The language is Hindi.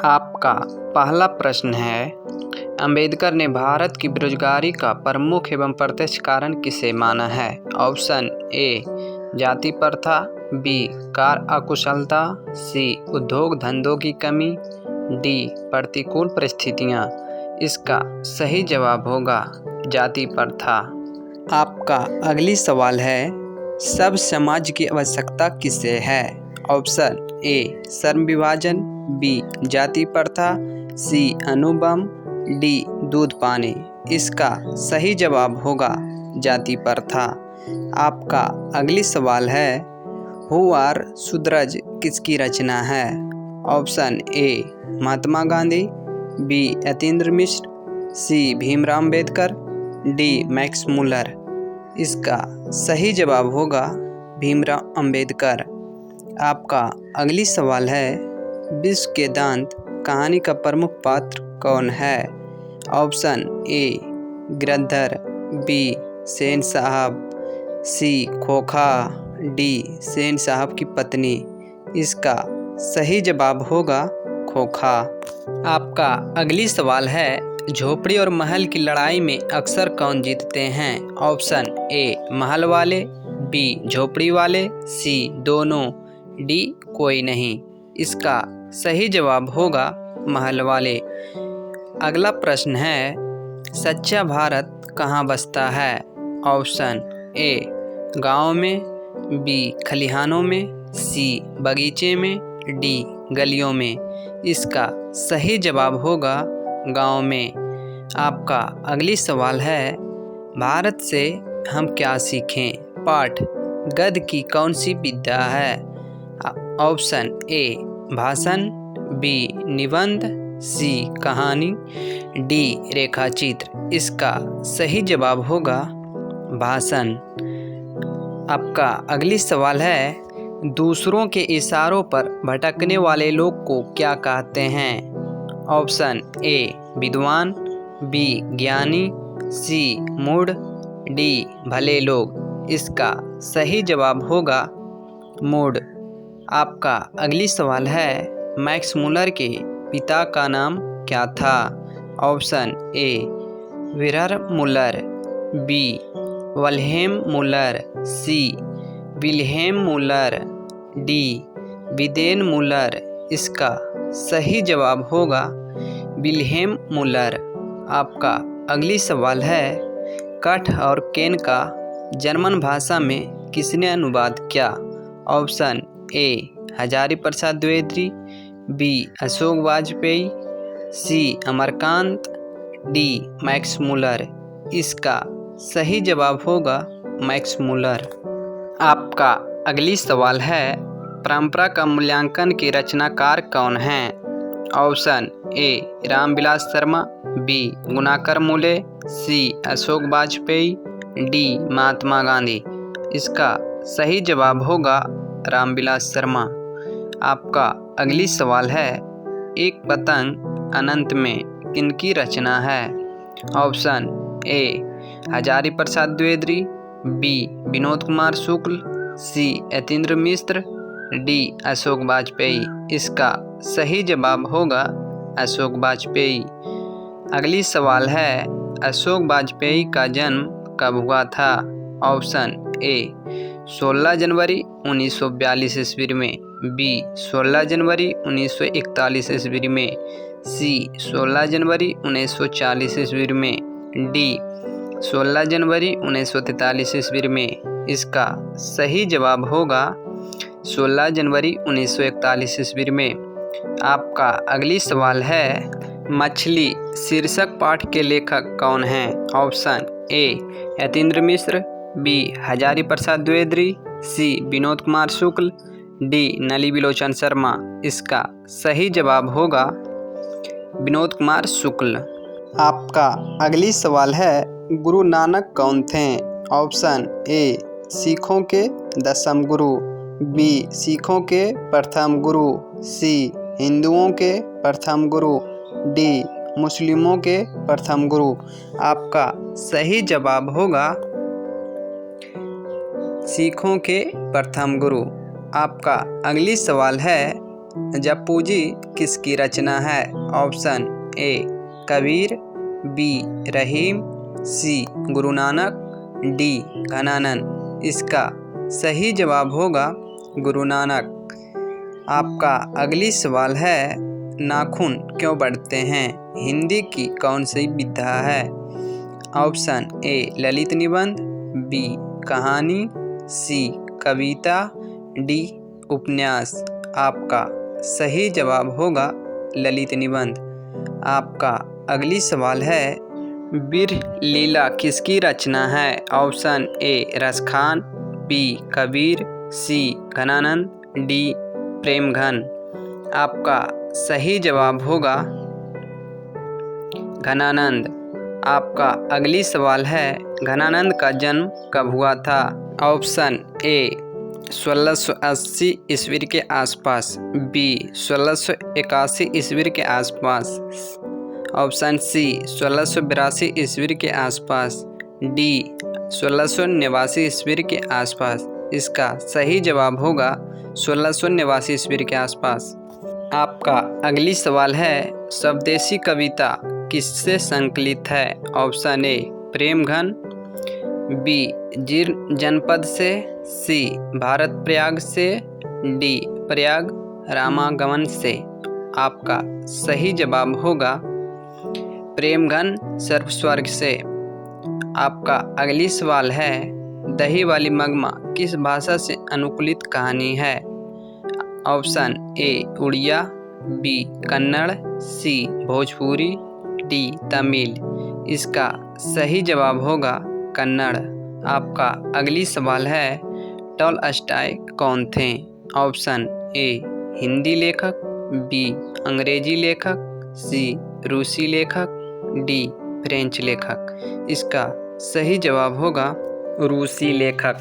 आपका पहला प्रश्न है, अंबेडकर ने भारत की बेरोजगारी का प्रमुख एवं प्रत्यक्ष कारण किसे माना है? ऑप्शन ए जाति प्रथा, बी कार्य अकुशलता, सी उद्योग धंधों की कमी, डी प्रतिकूल परिस्थितियां। इसका सही जवाब होगा जाति प्रथा। आपका अगली सवाल है, सब समाज की आवश्यकता किसे है? ऑप्शन ए श्रम विभाजन, बी जाति प्रथा, सी अणुबम, डी दूध पानी। इसका सही जवाब होगा जाति प्रथा। आपका अगली सवाल है, हु आर सुदरज किसकी रचना है? Option A Mahatma Gandhi, B Yatindra Mishra, C Bhimrao Ambedkar, D Max Muller. इसका सही जवाब होगा भीमराव अम्बेडकर। आपका अगली सवाल है, विश्व के दांत कहानी का प्रमुख पात्र कौन है? Option A Girdhar, B Sen Sahab, C खोखा, डी सेन साहब की पत्नी। इसका सही जवाब होगा खोखा। आपका अगली सवाल है, झोपड़ी और महल की लड़ाई में अक्सर कौन जीतते हैं? ऑप्शन ए महल वाले, बी झोपड़ी वाले, सी दोनों, डी कोई नहीं। इसका सही जवाब होगा महल वाले। अगला प्रश्न है, सच्चा भारत कहाँ बसता है? ऑप्शन ए गाँव में, बी खलिहानों में, सी बगीचे में, डी गलियों में। इसका सही जवाब होगा गाँव में। आपका अगली सवाल है, भारत से हम क्या सीखें? पाठ गद्य की कौन सी विद्या है? ऑप्शन ए भाषण, बी निबंध, सी कहानी, डी रेखाचित्र। इसका सही जवाब होगा भाषण। आपका अगली सवाल है, दूसरों के इशारों पर भटकने वाले लोग को क्या कहते हैं? ऑप्शन ए विद्वान, बी ज्ञानी, सी मूढ़, डी भले लोग। इसका सही जवाब होगा मूढ़। आपका अगली सवाल है, मैक्स मुलर के पिता का नाम क्या था? Option A Wilhelm Muller, B Wilhelm Muller, C Wilhelm Muller, D विदेन मुलर। इसका सही जवाब होगा विल्हेम मुलर। आपका अगली सवाल है, कठ और केन का जर्मन भाषा में किसने अनुवाद किया? Option A Hazari Prasad Dwivedi, B Ashok Vajpeyi, C Amarkant, D Max Muller. इसका सही जवाब होगा मैक्स मुलर। आपका अगली सवाल है, परंपरा का मूल्यांकन के रचनाकार कौन हैं? Option A Ramvilas Sharma, B Gunakar Mule, C Ashok Vajpeyi, D Mahatma Gandhi. इसका सही जवाब होगा रामविलास शर्मा। आपका अगली सवाल है, एक पतंग अनंत में किनकी रचना है? Option A Hazari Prasad Dwivedi, B Vinod Kumar Shukla, C Yatindra Mishra, D Ashok Vajpeyi. इसका सही जवाब होगा अशोक वाजपेयी। अगली सवाल है, अशोक वाजपेयी का जन्म कब हुआ था? ऑप्शन ए 16 जनवरी 1942 ईस्वी में, बी 16 जनवरी 1941 ईस्वी में, सी 16 जनवरी 1940 ईस्वी में, डी 16 जनवरी 1943 ईस्वी में। इसका सही जवाब होगा 16 जनवरी 1941 ईस्वी में। आपका अगली सवाल है, मछली शीर्षक पाठ के लेखक कौन हैं? Option A Yatindra Mishra, B Hazari Prasad Dwivedi, C Vinod Kumar Shukla, D Nalin Vilochan Sharma. इसका सही जवाब होगा विनोद कुमार शुक्ल। आपका अगली सवाल है, गुरु नानक कौन थे? ऑप्शन ए सिखों के 10वें गुरु, बी सिखों के प्रथम गुरु, सी हिंदुओं के प्रथम गुरु, डी मुस्लिमों के प्रथम गुरु। आपका सही जवाब होगा सिखों के प्रथम गुरु। आपका अगली सवाल है, जपूजी किसकी रचना है? ऑप्शन ए कबीर, बी रहीम, सी गुरु नानक, डी घनानंद। इसका सही जवाब होगा गुरु नानक। आपका अगली सवाल है, नाखून क्यों बढ़ते हैं? हिंदी की कौन सी विधा है? ऑप्शन ए ललित निबंध, बी कहानी, सी कविता, डी उपन्यास। आपका सही जवाब होगा ललित निबंध। आपका अगली सवाल है, बिरह लीला किसकी रचना है? Option A Raskhan, B Kabir, C Ghananand, D Premghan. आपका सही जवाब होगा घनानंद। आपका अगली सवाल है, घनानंद का जन्म कब हुआ था? ऑप्शन ए 1680 ईस्वी के आसपास, बी 1681 ईस्वी के आसपास, ऑप्शन सी 1682 ईस्वी के आसपास, डी 1689 ईस्वी के आसपास। इसका सही जवाब होगा 1689 ईस्वी के आसपास। आपका अगली सवाल है, स्वदेशी कविता किससे संकलित है? ऑप्शन ए प्रेमघन, बी जीर्ण जनपद से, सी भारत प्रयाग से, डी प्रयाग रामागमन से। आपका सही जवाब होगा प्रेमघन सर्वस्वर्ग से। आपका अगली सवाल है, दही वाली मगमा किस भाषा से अनुकूलित कहानी है? Option A Odia, B Kannada, C Bhojpuri, D Tamil. इसका सही जवाब होगा कन्नड़। आपका अगली सवाल है, टॉलस्टॉय कौन थे? ऑप्शन ए हिंदी लेखक, बी अंग्रेजी लेखक, सी रूसी लेखक, डी फ्रेंच लेखक। इसका सही जवाब होगा रूसी लेखक।